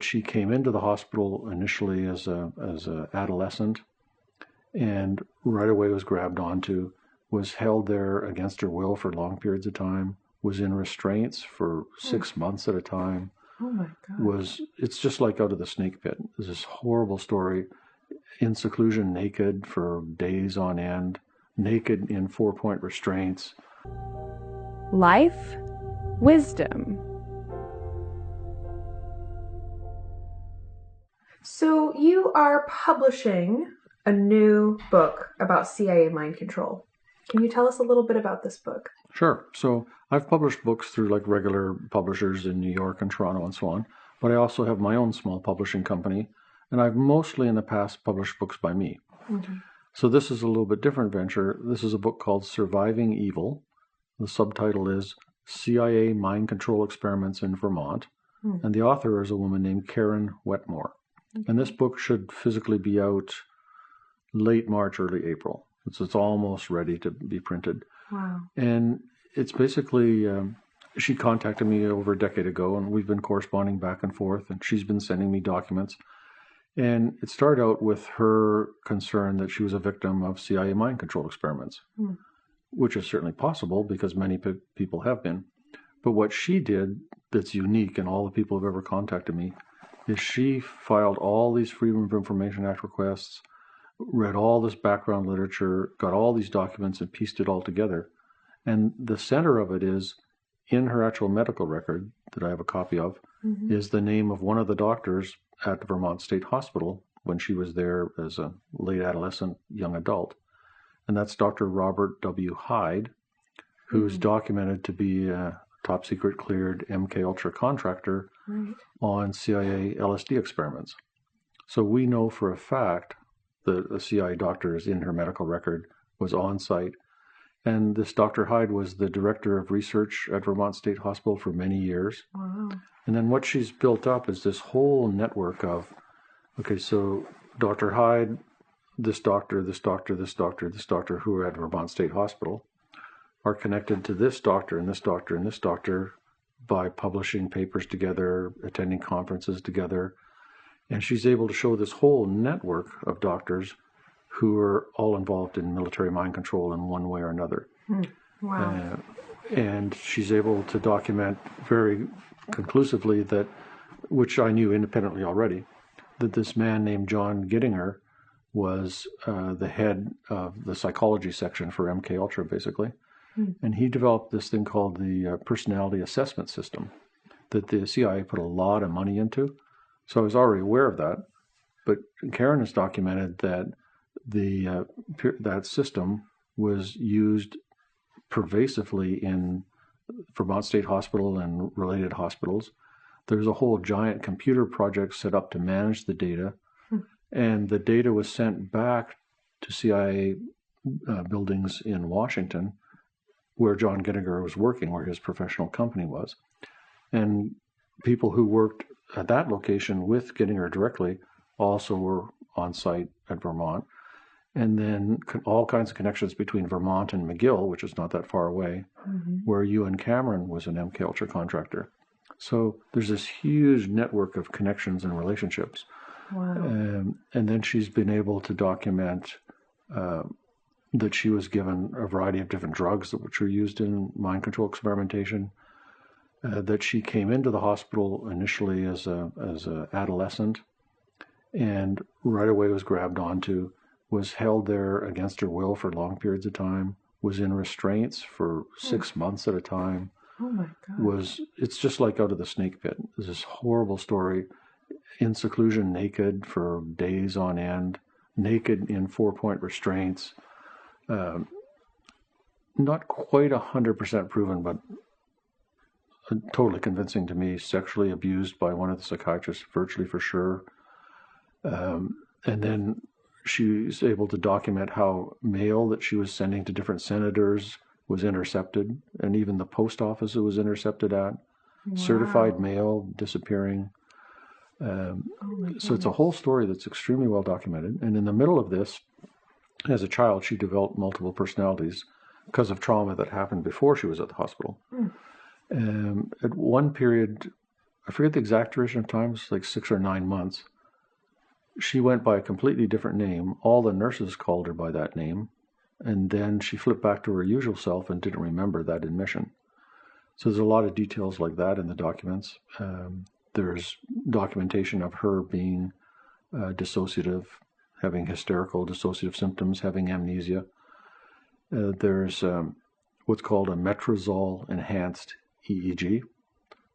She came into the hospital initially as a adolescent, and right away was grabbed onto, was held there against her will for long periods of time, was in restraints for 6 months at a time. Oh my God. It's just like out of the snake pit. There's this horrible story, in seclusion, naked for days on end, naked in 4-point restraints. Life, wisdom. So you are publishing a new book about CIA mind control. Can you tell us a little bit about this book? Sure. So I've published books through like regular publishers in New York and Toronto and so on, but I also have my own small publishing company, and I've mostly in the past published books by me. Mm-hmm. So this is a little bit different venture. This is a book called Surviving Evil. The subtitle is CIA Mind Control Experiments in Vermont, and the author is a woman named Karen Wetmore. Okay. And this book should physically be out late March, early April. It's almost ready to be printed. Wow. And it's basically, she contacted me over a decade ago, and we've been corresponding back and forth, and she's been sending me documents. And it started out with her concern that she was a victim of CIA mind control experiments, which is certainly possible because many people have been. But what she did that's unique, and all the people who've ever contacted me, is she filed all these Freedom of Information Act requests, read all this background literature, got all these documents and pieced it all together. And the center of it is, in her actual medical record that I have a copy of, is the name of one of the doctors at the Vermont State Hospital when she was there as a late adolescent, young adult. And that's Dr. Robert W. Hyde, who's documented to be a top secret cleared MKUltra contractor on CIA LSD experiments. So we know for a fact that a CIA doctor is in her medical record, was on site. And this Dr. Hyde was the director of research at Vermont State Hospital for many years. Wow. And then what she's built up is this whole network of, okay, so Dr. Hyde, this doctor, this doctor, this doctor, this doctor who are at Vermont State Hospital are connected to this doctor and this doctor and this doctor by publishing papers together, attending conferences together. And she's able to show this whole network of doctors who are all involved in military mind control in one way or another. Wow. And she's able to document very conclusively that, which I knew independently already, that this man named John Gittinger was the head of the psychology section for MKUltra, basically. And he developed this thing called the personality assessment system that the CIA put a lot of money into. So I was already aware of that. But Karen has documented that that system was used pervasively in Vermont State Hospital and related hospitals. There's a whole giant computer project set up to manage the data, and the data was sent back to CIA buildings in Washington, where John Gittinger was working, where his professional company was. And people who worked at that location with Gittinger directly also were on site at Vermont. And then all kinds of connections between Vermont and McGill, which is not that far away, where Ewan Cameron was an MKUltra contractor. So there's this huge network of connections and relationships. Wow. And then she's been able to document that she was given a variety of different drugs which were used in mind control experimentation, that she came into the hospital initially as a adolescent, and right away was grabbed onto, was held there against her will for long periods of time, was in restraints for 6 months at a time. Oh my God. It's just like out of the snake pit. There's this horrible story, in seclusion, naked for days on end, naked in 4-point restraints. Not quite 100% proven, but totally convincing to me, sexually abused by one of the psychiatrists, virtually for sure. And then she's able to document how mail that she was sending to different senators was intercepted, and even the post office it was intercepted at. Wow. Certified mail disappearing. So it's a whole story that's extremely well documented. And in the middle of this, as a child, she developed multiple personalities because of trauma that happened before she was at the hospital. At one period, I forget the exact duration of time, it's like 6 or 9 months. She went by a completely different name. All the nurses called her by that name. And then she flipped back to her usual self and didn't remember that admission. So there's a lot of details like that in the documents. There's documentation of her being dissociative, having hysterical dissociative symptoms, having amnesia. There's what's called a metrazole enhanced EEG,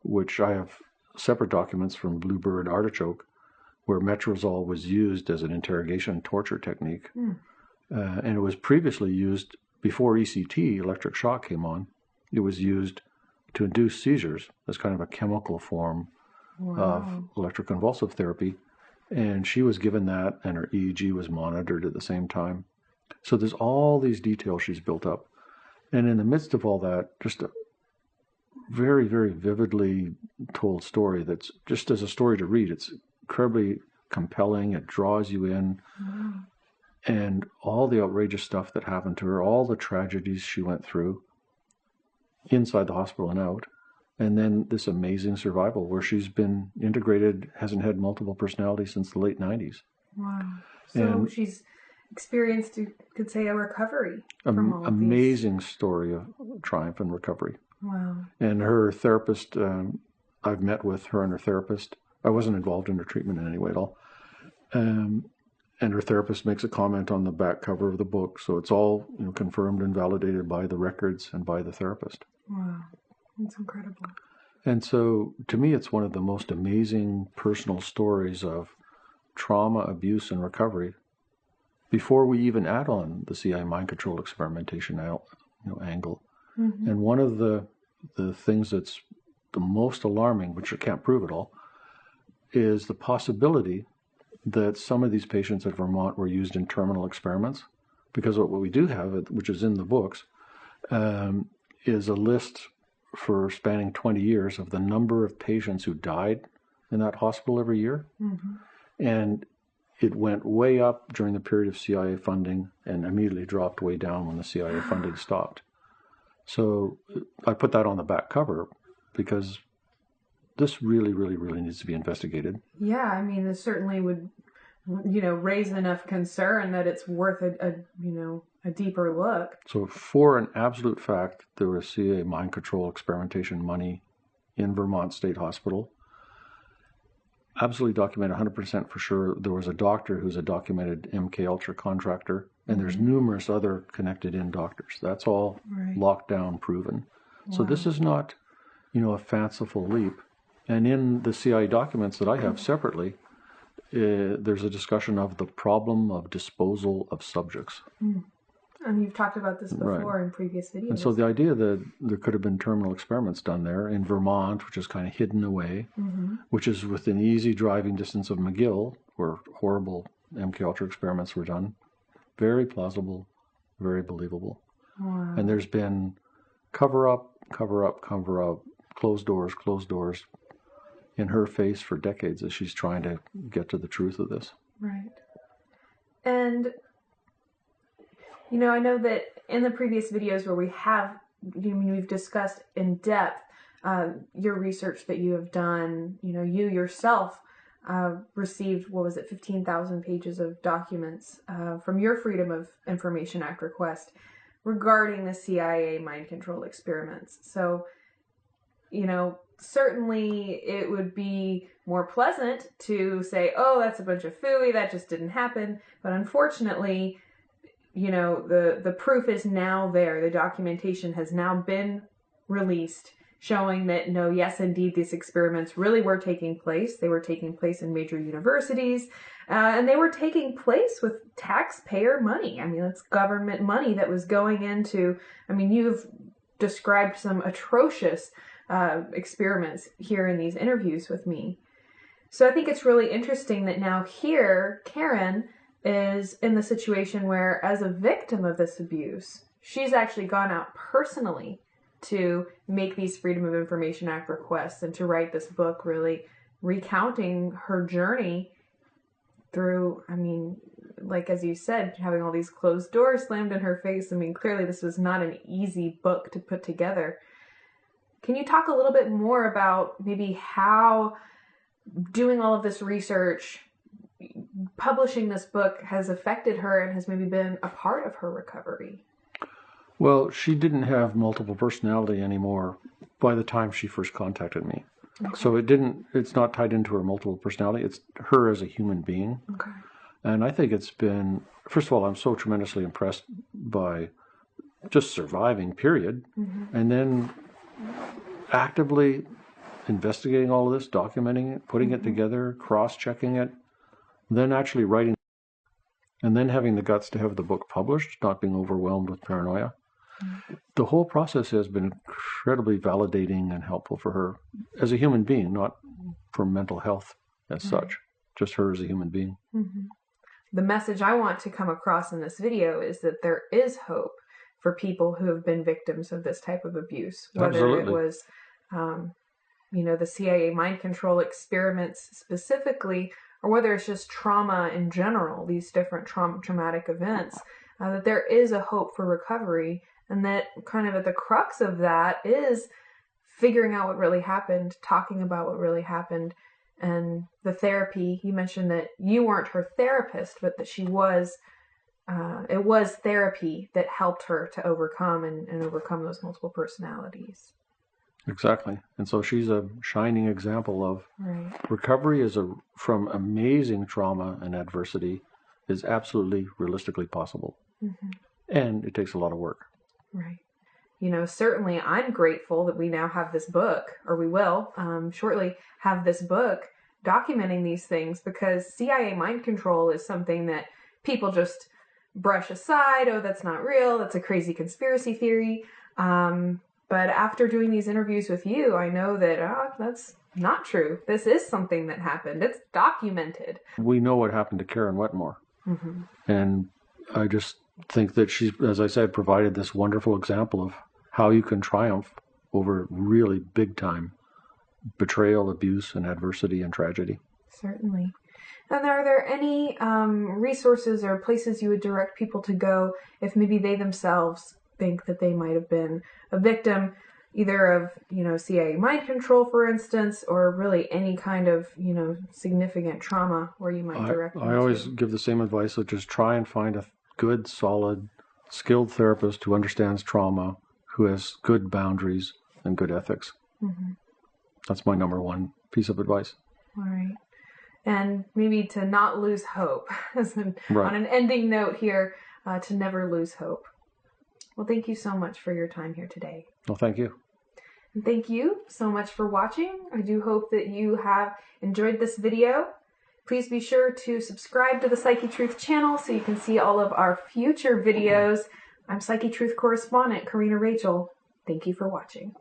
which I have separate documents from Bluebird Artichoke, where metrazole was used as an interrogation torture technique. And it was previously used before ECT, electric shock, came on. It was used to induce seizures as kind of a chemical form of electroconvulsive therapy. And she was given that, and her EEG was monitored at the same time. So there's all these details she's built up. And in the midst of all that, just a very, very vividly told story that's just as a story to read. It's incredibly compelling. It draws you in. And all the outrageous stuff that happened to her, all the tragedies she went through inside the hospital and out. And then this amazing survival where she's been integrated, hasn't had multiple personalities since the late 90s. Wow. So she's experienced, you could say, a recovery from all of amazing story of triumph and recovery. Wow. And her therapist, I've met with her and her therapist. I wasn't involved in her treatment in any way at all. And her therapist makes a comment on the back cover of the book. So it's all confirmed and validated by the records and by the therapist. Wow. That's incredible. And so to me, it's one of the most amazing personal stories of trauma, abuse, and recovery before we even add on the CIA mind control experimentation angle. And one of the things that's the most alarming, which I can't prove at all, is the possibility that some of these patients at Vermont were used in terminal experiments. Because what we do have, which is in the books, is a list for spanning 20 years of the number of patients who died in that hospital every year. And it went way up during the period of CIA funding and immediately dropped way down when the CIA funding stopped. So I put that on the back cover because this really, really, really needs to be investigated. Yeah, I mean, this certainly would, raise enough concern that it's worth a deeper look. So for an absolute fact, there was CIA mind control experimentation money in Vermont State Hospital. Absolutely documented, 100% for sure. There was a doctor who's a documented MKUltra contractor, and there's numerous other connected in doctors. That's all locked down, proven. So this is not, a fanciful leap. And in the CIA documents that I have separately, there's a discussion of the problem of disposal of subjects. And you've talked about this before in previous videos. And so the idea that there could have been terminal experiments done there in Vermont, which is kind of hidden away, which is within easy driving distance of McGill, where horrible MKUltra experiments were done. Very plausible, very believable. Wow. And there's been cover up, closed doors in her face for decades as she's trying to get to the truth of this. Right. And, I know that in the previous videos where we've discussed in depth your research that you have done, you yourself received, 15,000 pages of documents from your Freedom of Information Act request regarding the CIA mind control experiments. So, certainly it would be more pleasant to say, oh, that's a bunch of phooey, that just didn't happen. But unfortunately, the proof is now there. The documentation has now been released showing that, no, yes, indeed, these experiments really were taking place. They were taking place in major universities, and they were taking place with taxpayer money. I mean, that's government money that was going into, you've described some atrocious experiments here in these interviews with me. So I think it's really interesting that now here, Karen is in the situation where, as a victim of this abuse, she's actually gone out personally to make these Freedom of Information Act requests and to write this book, really recounting her journey through, like as you said, having all these closed doors slammed in her face. Clearly this was not an easy book to put together. Can you talk a little bit more about maybe how doing all of this research, publishing this book has affected her and has maybe been a part of her recovery? Well, she didn't have multiple personality anymore by the time she first contacted me. Okay. So it's not tied into her multiple personality. It's her as a human being. Okay. And I think it's been, first of all, I'm so tremendously impressed by just surviving, period. And then actively investigating all of this, documenting it, putting it together, cross-checking it, then actually writing, and then having the guts to have the book published, not being overwhelmed with paranoia. The whole process has been incredibly validating and helpful for her as a human being, not for mental health as such, just her as a human being. The message I want to come across in this video is that there is hope for people who have been victims of this type of abuse, whether Absolutely. it was, the CIA mind control experiments specifically, or whether it's just trauma in general, these different traumatic events, that there is a hope for recovery, and that kind of at the crux of that is figuring out what really happened, talking about what really happened, and the therapy. You mentioned that you weren't her therapist, but that she was, it was therapy that helped her to overcome and overcome those multiple personalities. Exactly. And so she's a shining example of recovery from amazing trauma and adversity is absolutely realistically possible. And it takes a lot of work. Right. Certainly I'm grateful that we now have this book, or we will shortly have this book documenting these things, because CIA mind control is something that people just brush aside. Oh, that's not real. That's a crazy conspiracy theory. But after doing these interviews with you, I know that that's not true. This is something that happened. It's documented. We know what happened to Karen Wetmore. And I just think that she's, as I said, provided this wonderful example of how you can triumph over really big time betrayal, abuse, and adversity and tragedy. Certainly. And are there any resources or places you would direct people to go if maybe they themselves think that they might have been a victim, either of, CIA mind control, for instance, or really any kind of, significant trauma where you might direct them I always give the same advice, so just try and find a good, solid, skilled therapist who understands trauma, who has good boundaries and good ethics. That's my number one piece of advice. All right. And maybe to not lose hope, on an ending note here, to never lose hope. Well, thank you so much for your time here today. Well, thank you. And thank you so much for watching. I do hope that you have enjoyed this video. Please be sure to subscribe to the Psyche Truth channel so you can see all of our future videos. I'm Psyche Truth correspondent Karina Rachel. Thank you for watching.